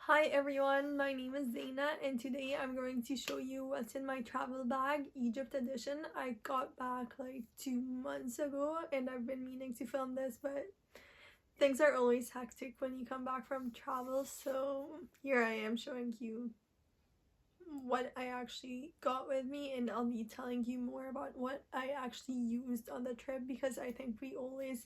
Hi everyone, my name is Zaina and today I'm going to show you what's in my travel bag, Egypt edition. I got back like 2 months ago and I've been meaning to film this, but things are always hectic when you come back from travel, so here I am showing you what I actually got with me, and I'll be telling you more about what I actually used on the trip because I think we always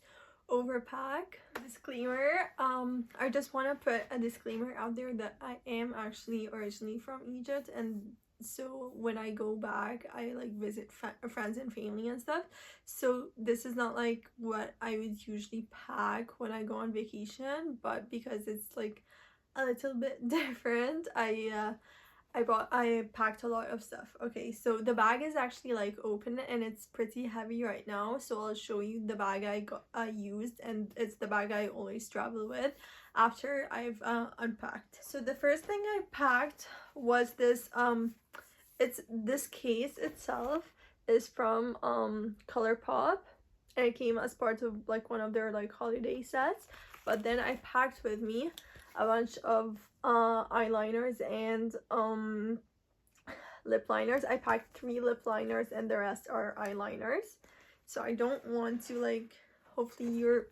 overpack. Disclaimer, I just want to put a disclaimer out there that I am actually originally from Egypt, and so when I go back I like visit friends and family and stuff, so this is not like what I would usually pack when I go on vacation, but because it's like a little bit different, I packed a lot of stuff. Okay, so the bag is actually like open and it's pretty heavy right now, so I'll show you the bag I used, and it's the bag I always travel with after I've unpacked. So the first thing I packed was this it's this case itself is from ColourPop, and it came as part of like one of their like holiday sets. But then I packed with me a bunch of eyeliners and lip liners. I packed 3 lip liners and the rest are eyeliners, so I don't want to like, hopefully you're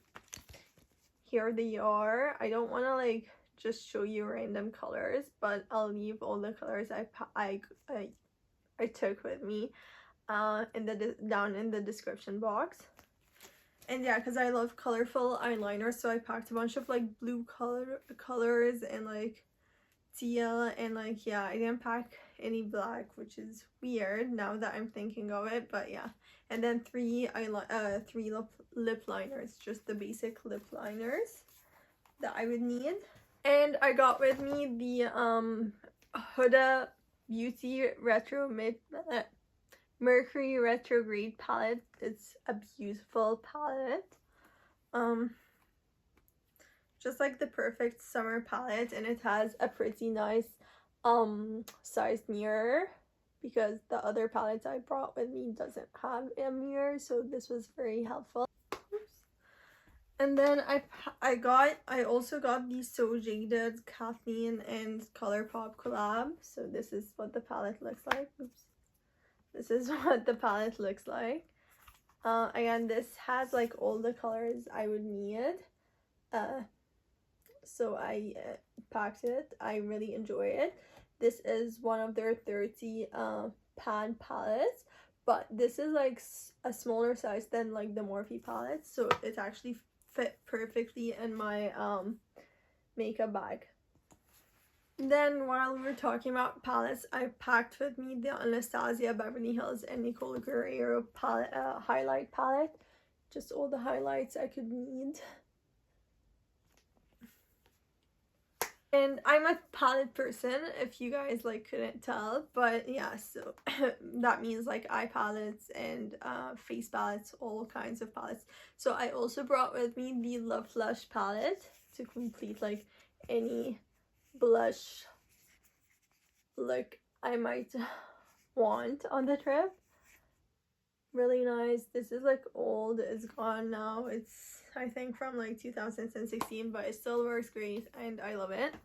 here they are. I don't want to like just show you random colors, but I'll leave all the colors I took with me in the down in the description box. And yeah, because I love colorful eyeliner, so I packed a bunch of like blue colors and like teal, and like, yeah, I didn't pack any black, which is weird now that I'm thinking of it, but yeah. And then 3 lip liners, just the basic lip liners that I would need. And I got with me the Huda Beauty Mercury Retrograde palette. It's a beautiful palette, just like the perfect summer palette, and it has a pretty nice sized mirror because the other palettes I brought with me doesn't have a mirror, so this was very helpful. Oops. And then I also got the So Jaded Kathleen and ColourPop collab. So this is what the palette looks like. Oops. This is what the palette looks like. Again, this has like all the colors I would need. So I packed it. I really enjoy it. This is one of their 30 pan palettes, but this is like a smaller size than like the Morphe palette, so it actually fit perfectly in my makeup bag. Then while we were talking about palettes, I packed with me the Anastasia Beverly Hills and Nicole Guerrero palette, highlight palette. Just all the highlights I could need. And I'm a palette person, if you guys like couldn't tell, but yeah, so that means like eye palettes and face palettes, all kinds of palettes. So I also brought with me the Love Flush palette to complete like any blush look I might want on the trip. Really nice. This is like old, it's gone now. It's I think from like 2016, but it still works great and I love it.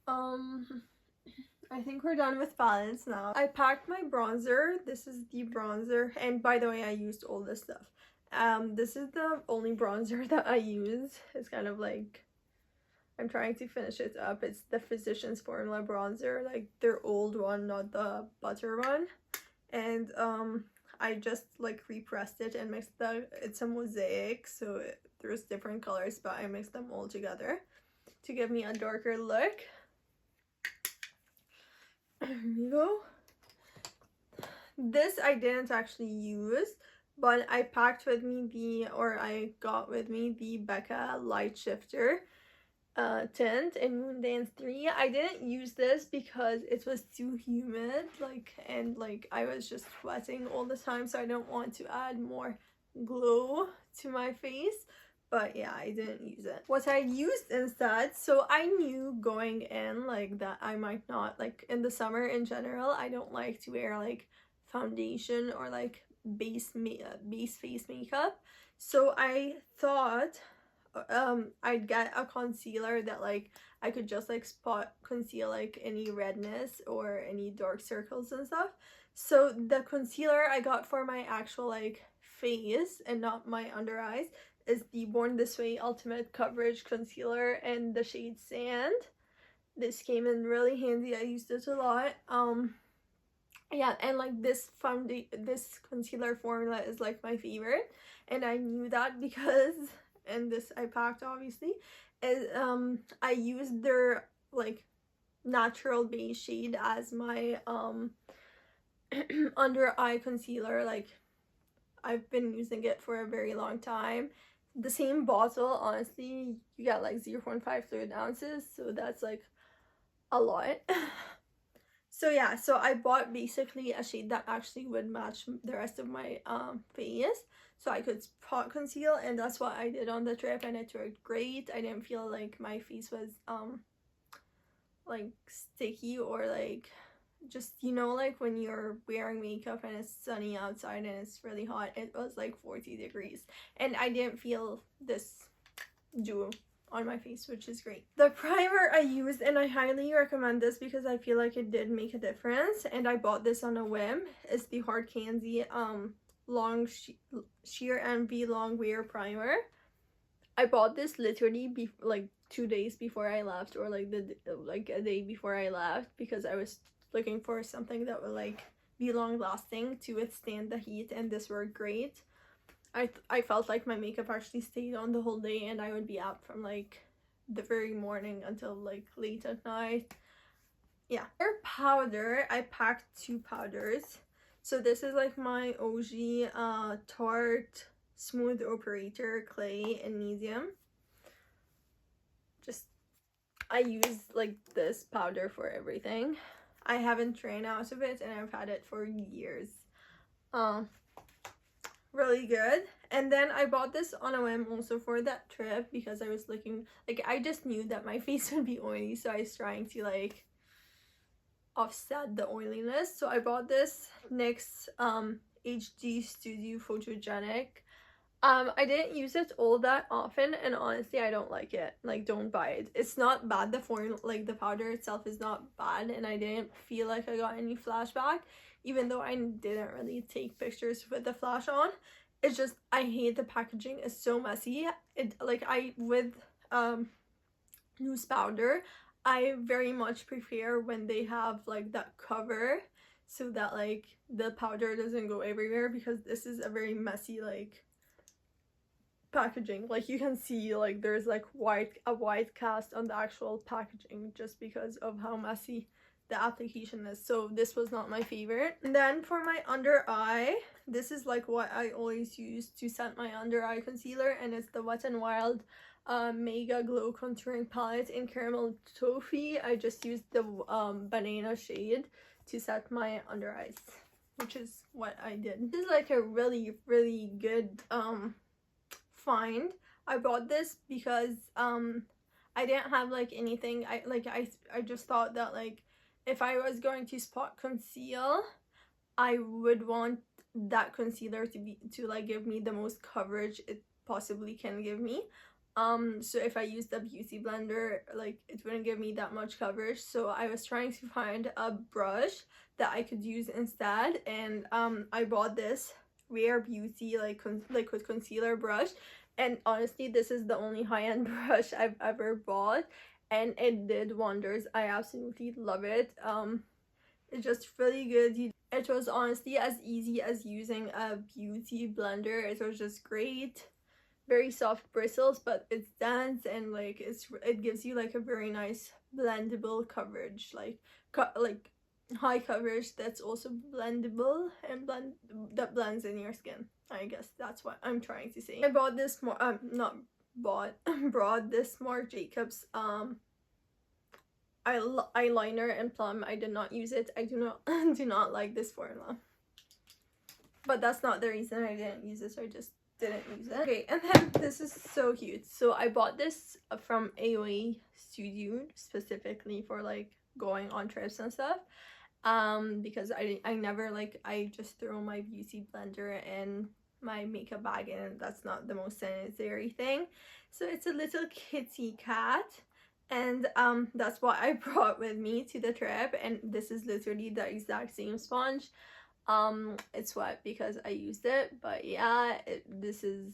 I think we're done with palettes now. I packed my bronzer. This is the bronzer, and by the way, I used all this stuff. This is the only bronzer that I used. It's kind of like, I'm trying to finish it up. It's the Physicians Formula bronzer, like their old one, not the butter one. And I just like repressed it and mixed it's a mosaic, so there's different colors, but I mixed them all together to give me a darker look. There you go. This I didn't actually use, but I packed with me I got with me the Becca Light Shifter tint in Moondance 3. I didn't use this because it was too humid, and I was just sweating all the time, so I don't want to add more glow to my face. But yeah, I didn't use it. What I used instead, so I knew going in like that I might not, like in the summer in general, I don't like to wear like foundation or like base face makeup. So I thought I'd get a concealer that like I could just like spot conceal like any redness or any dark circles and stuff. So the concealer I got for my actual like face and not my under eyes is the Born This Way Ultimate Coverage Concealer in the shade Sand. This came in really handy. I used it a lot. Yeah, and like this concealer formula is like my favorite, and I knew that because, and this I packed obviously, is I used their like natural beige shade as my under eye concealer. Like I've been using it for a very long time. The same bottle, honestly, you get like 0.5 fluid ounces, so that's like a lot. So yeah, so I bought basically a shade that actually would match the rest of my face, so I could spot conceal, and that's what I did on the trip, and it worked great. I didn't feel like my face was like sticky or like just, you know, like when you're wearing makeup and it's sunny outside and it's really hot. It was like 40 degrees and I didn't feel this dew on my face, which is great. The primer I used, and I highly recommend this because I feel like it did make a difference, and I bought this on a whim, is the Hard Candy Long Sheer Envy Long Wear Primer. I bought this literally like 2 days before I left, or like a day before I left, because I was looking for something that would like be long lasting to withstand the heat, and this worked great. I felt like my makeup actually stayed on the whole day, and I would be out from like the very morning until like late at night. Yeah. For powder, I packed 2 powders. So this is like my OG Tarte Smooth Operator Clay in medium. Just, I use like this powder for everything. I haven't ran out of it, and I've had it for years. Really good. And then I bought this on a whim also for that trip because I was looking, like, I just knew that my face would be oily, so I was trying to like offset the oiliness. So I bought this NYX HD Studio Photogenic. I didn't use it all that often, and honestly I don't like it. Like, don't buy it. It's not bad. The form, like the powder itself, is not bad, and I didn't feel like I got any flashback, even though I didn't really take pictures with the flash on. It's just, I hate the packaging. It's so messy. It like, I with loose powder, I very much prefer when they have like that cover so that like the powder doesn't go everywhere, because this is a very messy like packaging. Like, you can see like there's like a white cast on the actual packaging just because of how messy the application is. So this was not my favorite. And then for my under eye, this is like what I always use to set my under eye concealer, and it's the Wet n Wild Mega Glow Contouring Palette in Caramel Toffee. I just used the banana shade to set my under eyes, which is what I did. This is like a really good find. I bought this because I didn't have like anything. I just thought that like if I was going to spot conceal, I would want that concealer to like give me the most coverage it possibly can give me. So if I used a beauty blender, like, it wouldn't give me that much coverage. So I was trying to find a brush that I could use instead, and I bought this Rare Beauty like liquid concealer brush, and honestly this is the only high-end brush I've ever bought, and it did wonders. I absolutely love it. It's just really good. It was honestly as easy as using a beauty blender. It was just great. Very soft bristles, but it's dense, and like it gives you like a very nice blendable coverage, like high coverage that's also blendable and that blends in your skin. I guess that's what I'm trying to say. I bought this more brought this Marc Jacobs eyeliner in Plum. I did not use it. I do not like this formula, but that's not the reason I didn't use it. I just didn't use it. Okay, and then this is so cute. So I bought this from AOA Studio specifically for like going on trips and stuff, because I never, like, I just throw my beauty blender in my makeup bag and that's not the most sanitary thing. So it's a little kitty cat, and that's what I brought with me to the trip, and this is literally the exact same sponge. It's wet because I used it, but yeah, this is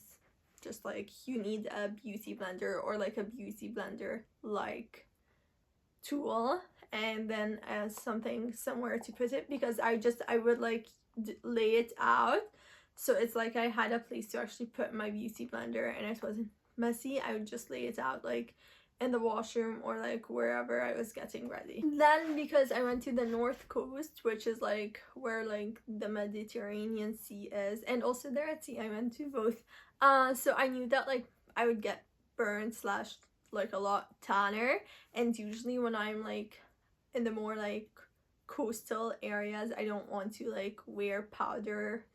just like, you need a beauty blender or like a beauty blender like tool, and then something somewhere to put it, because I would like lay it out, so it's like I had a place to actually put my beauty blender and it wasn't messy. I would just lay it out like in the washroom or like wherever I was getting ready. Then because I went to the north coast, which is like where like the Mediterranean Sea is, and also the Red Sea, I went to both, so I knew that like I would get burned slash like a lot tanner, and usually when I'm like in the more like coastal areas, I don't want to like wear powder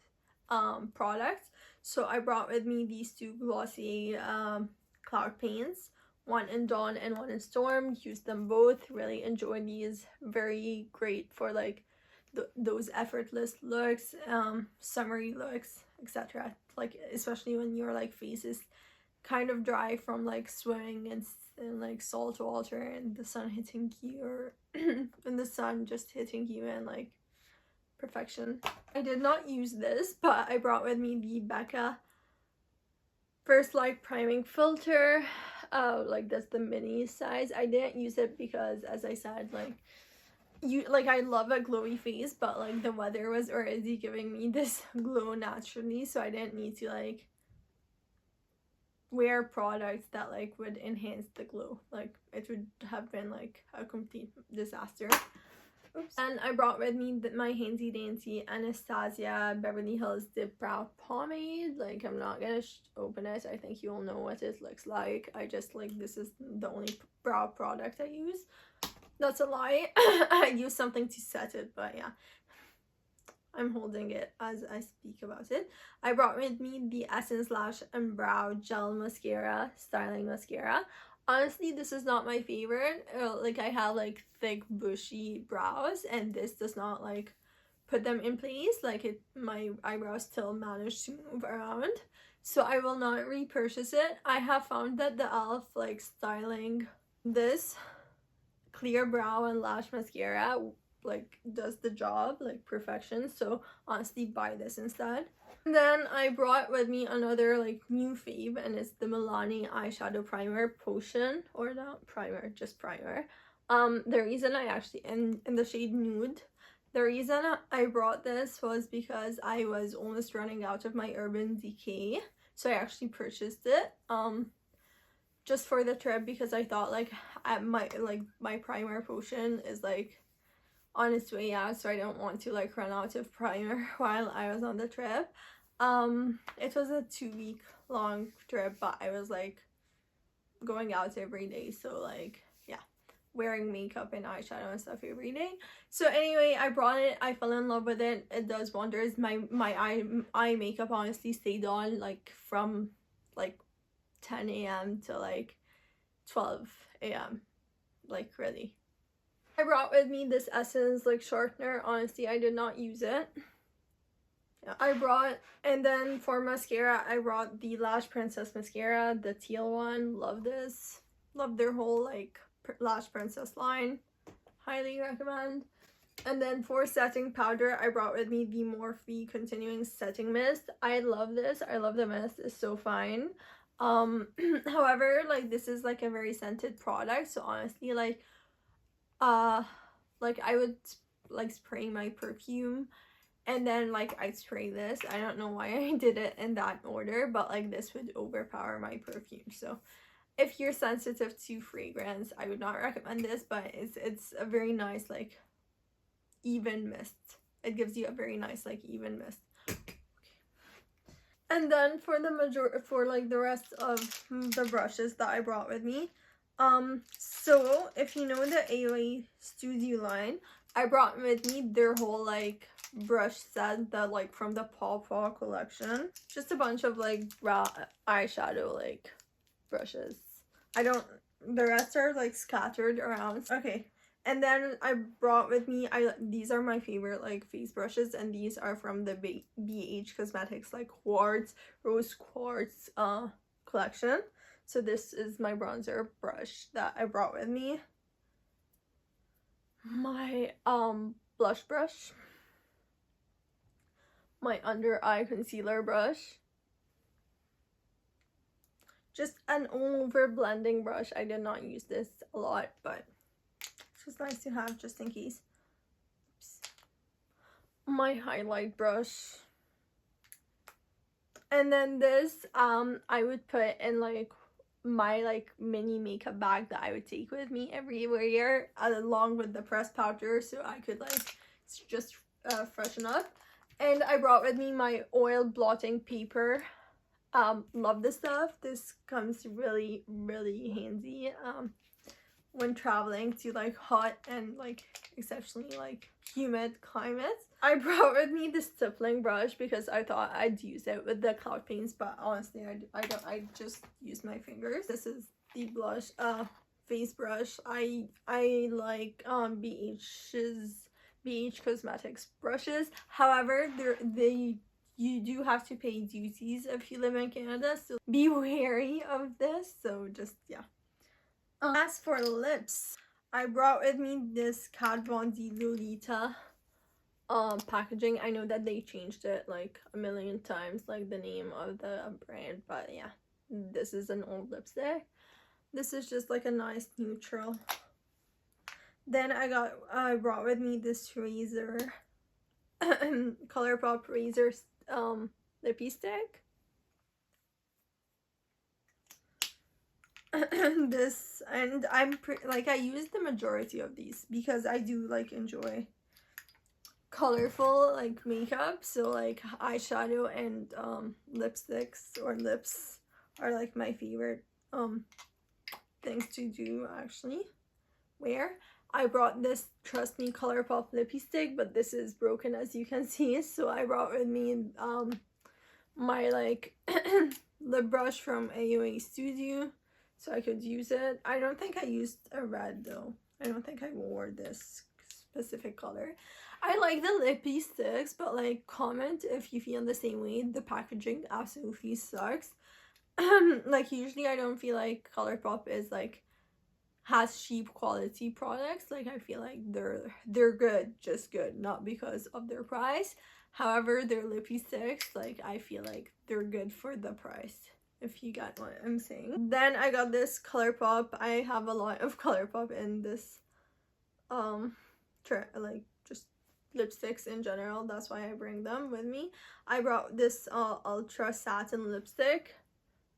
products. So I brought with me these two glossy cloud paints, one in Dawn and one in Storm. Used them both, really enjoyed these, very great for like those effortless looks, summery looks, etc. Like especially when your like face is kind of dry from like swimming in like salt water and the sun hitting you, or and the sun just hitting you, and like perfection. I did not use this, but I brought with me the Becca First Light Priming Filter. Like that's the mini size. I didn't use it because, as I said, like I love a glowy face, but like the weather was already giving me this glow naturally, so I didn't need to like wear products that like would enhance the glow. Like it would have been like a complete disaster. Oops. And I brought with me my handy dandy Anastasia Beverly Hills Dip Brow Pomade. Like I'm not gonna open it, I think you'll know what it looks like. I just like, this is the only brow product I use. That's a lie. I use something to set it, but yeah, I'm holding it as I speak about it. I brought with me the Essence Lash and Brow Gel Mascara, Styling Mascara. Honestly, this is not my favorite. Like I have like thick bushy brows, and this does not like put them in place. Like my eyebrows still manage to move around, so I will not repurchase it. I have found that the e.l.f. like styling this clear brow and lash mascara like does the job like perfection, so honestly buy this instead. And then I brought with me another like new fave, and it's the Milani eyeshadow primer potion, or not primer, just primer. The reason I actually in the shade Nude, the reason I brought this was because I was almost running out of my Urban Decay, so I actually purchased it just for the trip, because I thought like my primer potion is like on its way out, so I don't want to like run out of primer while I was on the trip. It was a 2-week long trip, but I was like going out every day, so like yeah, wearing makeup and eyeshadow and stuff every day. So anyway, I brought it, I fell in love with it. It does wonders. My eye makeup honestly stayed on like from like 10 a.m. to like 12 a.m. like really. I brought with me this Essence like shortener. Honestly, I did not use it. Yeah, I brought, and then for mascara, I brought the Lash Princess mascara, the teal one. Love this. Love their whole like Lash Princess line. Highly recommend. And then for setting powder, I brought with me the Morphe Continuing Setting Mist. I love this. I love the mist. It's so fine. However, like this is like a very scented product, so honestly like I would like spray my perfume and then like I'd spray this. I don't know why I did it in that order, but like this would overpower my perfume. So if you're sensitive to fragrance, I would not recommend this, but it's a very nice like even mist. It gives you a very nice like even mist. And then for the rest of the brushes that I brought with me, so if you know the AOA Studio line, I brought with me their whole like brush set that like from the Paw Paw collection. Just a bunch of like brow eyeshadow like brushes. The rest are like scattered around. Okay, And then I brought with me, these are my favorite like face brushes, and these are from the BH Cosmetics like rose quartz collection. So this is my bronzer brush that I brought with me. My blush brush, my under eye concealer brush, just an over blending brush. I did not use this a lot, but it's just nice to have just in case. Oops. My highlight brush, and then this I would put in like my like mini makeup bag that I would take with me everywhere, along with the pressed powder, so I could like just freshen up. And I brought with me my oil blotting paper. Love this stuff. This comes really handy when traveling to like hot and like exceptionally like humid climates. I brought with me this stippling brush because I thought I'd use it with the cloud paints, but honestly I just use my fingers. This is the blush face brush. I like BH Cosmetics brushes. However, you do have to pay duties if you live in Canada, so be wary of this. So just yeah. As for lips, I brought with me this Kat Von D Lolita packaging. I know that they changed it like a million times, like the name of the brand, but yeah, this is an old lipstick. This is just like a nice neutral. Then I brought with me this razor, ColourPop razor lippy stick. This, and I use the majority of these because I do like enjoy colorful like makeup, so like eyeshadow and lipsticks or lips are like my favorite things to do actually wear. I brought this Trust Me ColourPop lippy stick, but this is broken as you can see, so I brought with me my like lip brush from AOA Studio so I could use it. I don't think I used a red though. I don't think I wore this specific color. I like the lippy sticks, but like comment if you feel the same way. The packaging absolutely sucks. Like usually I don't feel like ColourPop is like has cheap quality products. Like I feel like they're good, just good, not because of their price. However, their lippy sticks, like I feel like they're good for the price, if you get what I'm saying. Then I got this ColourPop. I have a lot of ColourPop in this like just lipsticks in general, that's why I bring them with me. I brought this ultra satin lipstick,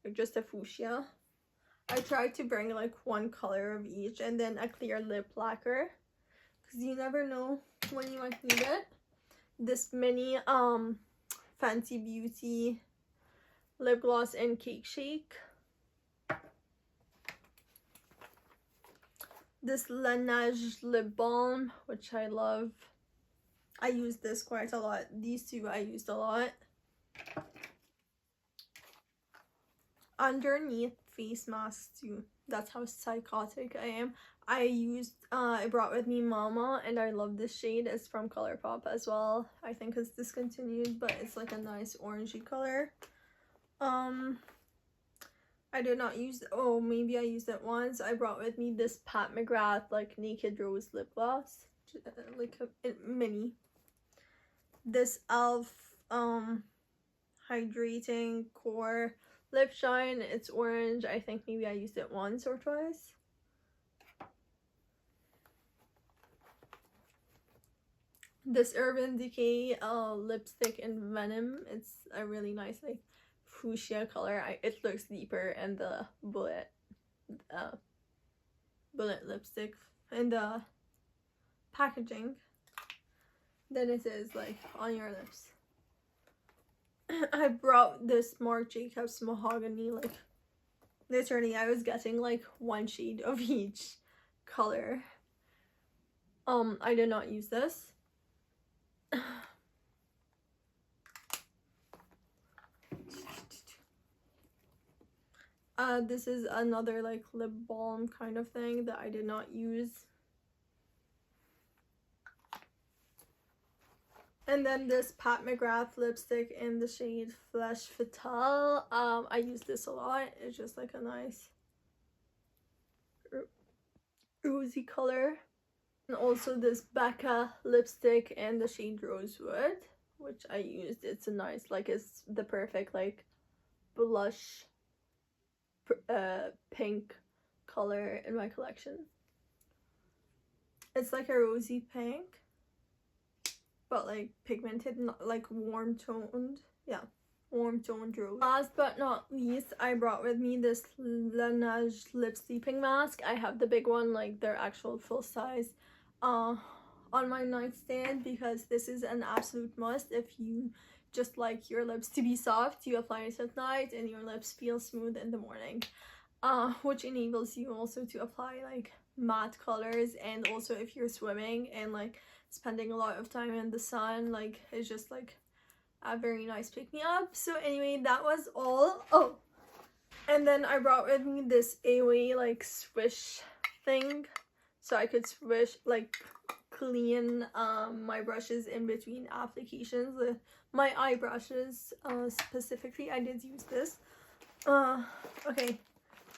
like just a fuchsia. I tried to bring like one color of each, and then a clear lip lacquer because you never know when you might need it. This mini Fenty Beauty lip gloss in Cake Shake. This Laneige lip balm, which I love. I use this quite a lot. These two I used a lot. Underneath face masks too. That's how psychotic I am. I brought with me Mama, and I love this shade. It's from ColourPop as well. I think it's discontinued, but it's like a nice orangey color. I did not use, oh maybe I used it once. I brought with me this Pat McGrath like Naked Rose lip gloss, like a mini. This e.l.f. Hydrating Core Lip Shine. It's orange. I think maybe I used it once or twice. This Urban Decay lipstick in Venom. It's a really nice like fuchsia color. It looks deeper in the bullet lipstick and the packaging than it is like on your lips. I brought this Marc Jacobs Mahogany, like literally I was getting like one shade of each color. I did not use this. This is another like lip balm kind of thing that I did not use. And then this Pat McGrath lipstick in the shade Flesh Fatale. I use this a lot. It's just like a nice rosy color. And also this Becca lipstick in the shade Rosewood, which I used. It's a nice, like, it's the perfect like blush pink color in my collection. It's like a rosy pink, but like pigmented, not like warm toned. Yeah, warm toned rose. Last but not least, I brought with me this Laneige lip sleeping mask. I have the big one, like their actual full size, on my nightstand, because this is an absolute must. If you just like your lips to be soft, you apply it at night and your lips feel smooth in the morning, which enables you also to apply like matte colors. And also if you're swimming and like spending a lot of time in the sun, like it's just like a very nice pick-me-up. So anyway, that was all. Oh, and then I brought with me this Away like swish thing, so I could swish, like clean my brushes in between applications. My eye brushes specifically, I did use this. Okay,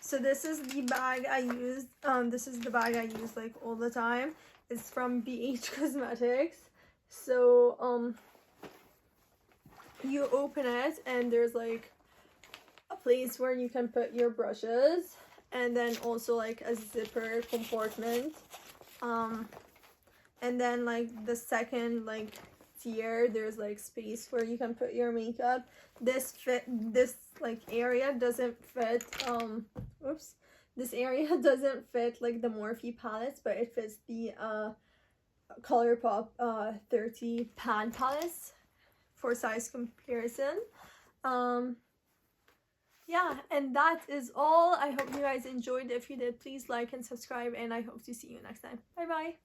so this is the bag I used. This is the bag I use like all the time. It's from BH Cosmetics. So you open it and there's like a place where you can put your brushes, and then also like a zipper compartment. And then like the second like tier, there's like space where you can put your makeup. This like area doesn't fit this area doesn't fit like the Morphe palettes, but it fits the ColourPop 30 pan palettes for size comparison. Yeah, and that is all. I hope you guys enjoyed. If you did, please like and subscribe, and I hope to see you next time. Bye bye.